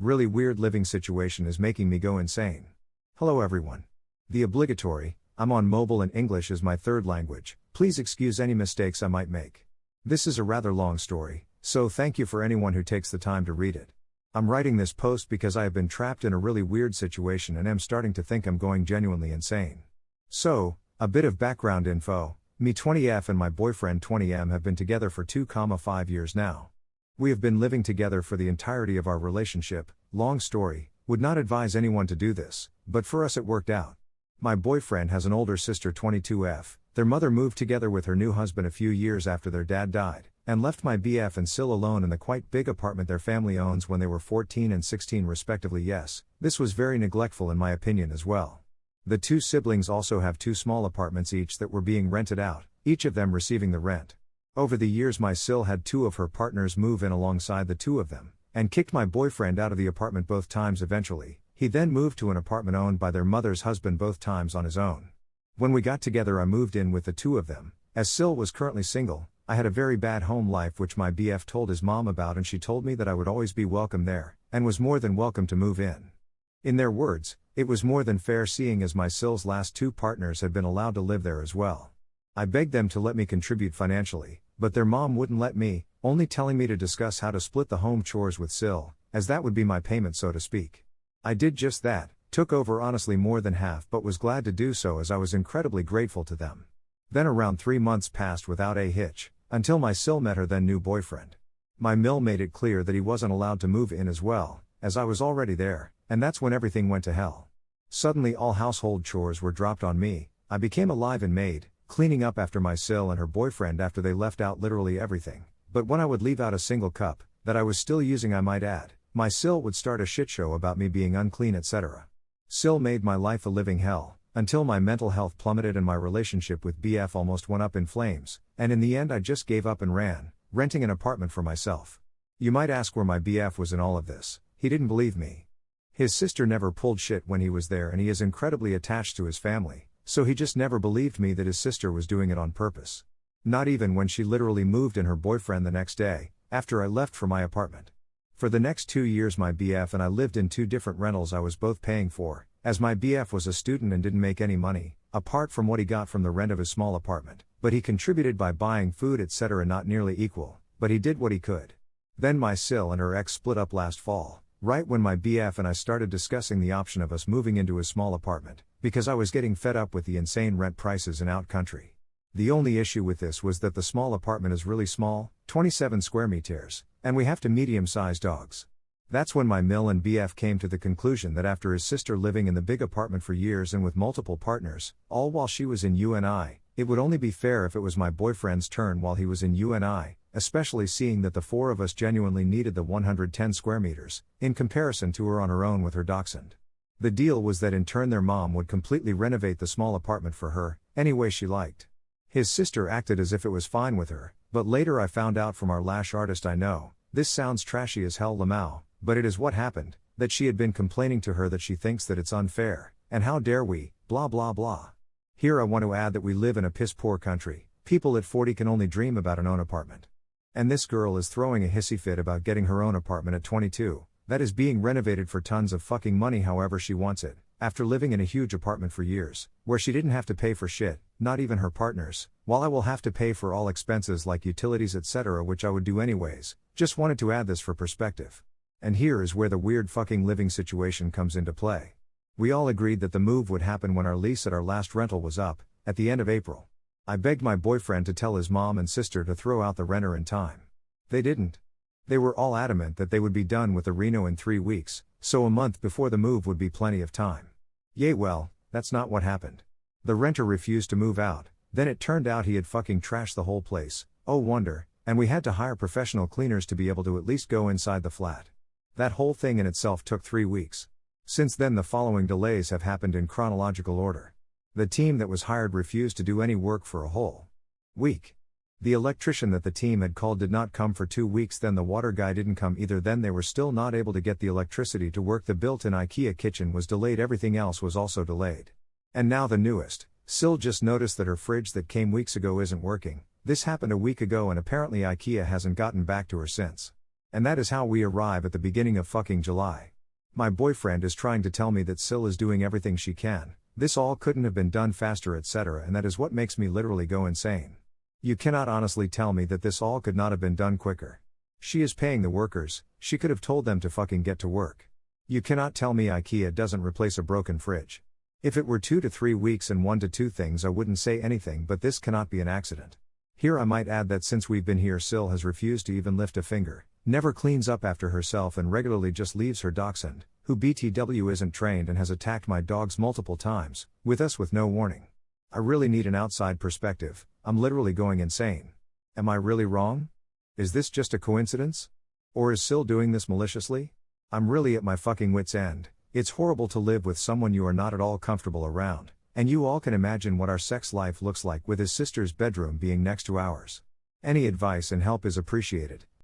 Really weird living situation is making me go insane. Hello everyone. The obligatory, I'm on mobile and English is my third language, please excuse any mistakes I might make. This is a rather long story, so thank you for anyone who takes the time to read it. I'm writing this post because I have been trapped in a really weird situation and am starting to think I'm going genuinely insane. So, a bit of background info, me 20F and my boyfriend 20M have been together for 2,5 years now. We have been living together for the entirety of our relationship, long story, would not advise anyone to do this, but for us it worked out. My boyfriend has an older sister 22F, their mother moved together with her new husband a few years after their dad died, and left my BF and Sil alone in the quite big apartment their family owns when they were 14 and 16 respectively. Yes, this was very neglectful in my opinion as well. The two siblings also have two small apartments each that were being rented out, each of them receiving the rent. Over the years my Sil had two of her partners move in alongside the two of them, and kicked my boyfriend out of the apartment both times eventually. He then moved to an apartment owned by their mother's husband both times on his own. When we got together I moved in with the two of them. As Sil was currently single, I had a very bad home life which my BF told his mom about, and she told me that I would always be welcome there, and was more than welcome to move in. In their words, it was more than fair seeing as my Sil's last two partners had been allowed to live there as well. I begged them to let me contribute financially, but their mom wouldn't let me, only telling me to discuss how to split the home chores with Sil, as that would be my payment so to speak. I did just that, took over honestly more than half, but was glad to do so as I was incredibly grateful to them. Then around 3 months passed without a hitch, until my Sil met her then new boyfriend. My mill made it clear that he wasn't allowed to move in as well, as I was already there, and that's when everything went to hell. Suddenly all household chores were dropped on me. I became a live-in maid, cleaning up after my Sil and her boyfriend after they left out literally everything, but when I would leave out a single cup, that I was still using I might add, my Sil would start a shit show about me being unclean etc. Sil made my life a living hell, until my mental health plummeted and my relationship with BF almost went up in flames, and in the end I just gave up and ran, renting an apartment for myself. You might ask where my BF was in all of this. He didn't believe me. His sister never pulled shit when he was there and he is incredibly attached to his family, so he just never believed me that his sister was doing it on purpose. Not even when she literally moved in her boyfriend the next day, after I left for my apartment. For the next 2 years my BF and I lived in two different rentals I was both paying for, as my BF was a student and didn't make any money, apart from what he got from the rent of his small apartment, but he contributed by buying food etc. not nearly equal, but he did what he could. Then my Sil and her ex split up last fall, right when my BF and I started discussing the option of us moving into his small apartment, because I was getting fed up with the insane rent prices in out country. The only issue with this was that the small apartment is really small, 27 square meters, and we have two medium-sized dogs. That's when my mill and BF came to the conclusion that after his sister living in the big apartment for years and with multiple partners, all while she was in UNI, it would only be fair if it was my boyfriend's turn while he was in UNI, especially seeing that the four of us genuinely needed the 110 square meters, in comparison to her on her own with her dachshund. The deal was that in turn their mom would completely renovate the small apartment for her, any way she liked. His sister acted as if it was fine with her, but later I found out from our lash artist I know, this sounds trashy as hell Lamau, but it is what happened, that she had been complaining to her that she thinks that it's unfair, and how dare we, blah blah blah. Here I want to add that we live in a piss poor country, people at 40 can only dream about an own apartment. And this girl is throwing a hissy fit about getting her own apartment at 22, that is being renovated for tons of fucking money however she wants it, after living in a huge apartment for years, where she didn't have to pay for shit, not even her partners, while I will have to pay for all expenses like utilities etc. which I would do anyways, just wanted to add this for perspective. And here is where the weird fucking living situation comes into play. We all agreed that the move would happen when our lease at our last rental was up, at the end of April. I begged my boyfriend to tell his mom and sister to throw out the renter in time. They didn't. They were all adamant that they would be done with the reno in 3 weeks, so a month before the move would be plenty of time. Yay, well, that's not what happened. The renter refused to move out, then it turned out he had fucking trashed the whole place, oh wonder, and we had to hire professional cleaners to be able to at least go inside the flat. That whole thing in itself took 3 weeks. Since then the following delays have happened in chronological order. The team that was hired refused to do any work for a whole week. The electrician that the team had called did not come for 2 weeks, then the water guy didn't come either, then they were still not able to get the electricity to work, the built-in IKEA kitchen was delayed, everything else was also delayed. And now the newest, Sil just noticed that her fridge that came weeks ago isn't working. This happened a week ago and apparently IKEA hasn't gotten back to her since. And that is how we arrive at the beginning of fucking July. My boyfriend is trying to tell me that Sil is doing everything she can, this all couldn't have been done faster, etc., and that is what makes me literally go insane. You cannot honestly tell me that this all could not have been done quicker. She is paying the workers, she could have told them to fucking get to work. You cannot tell me IKEA doesn't replace a broken fridge. If it were 2 to 3 weeks and 1 to 2 things I wouldn't say anything, but this cannot be an accident. Here I might add that since we've been here Sil has refused to even lift a finger, never cleans up after herself and regularly just leaves her dachshund, who BTW isn't trained and has attacked my dogs multiple times, with no warning. I really need an outside perspective, I'm literally going insane. Am I really wrong? Is this just a coincidence? Or is Sil doing this maliciously? I'm really at my fucking wit's end. It's horrible to live with someone you are not at all comfortable around, and you all can imagine what our sex life looks like with his sister's bedroom being next to ours. Any advice and help is appreciated.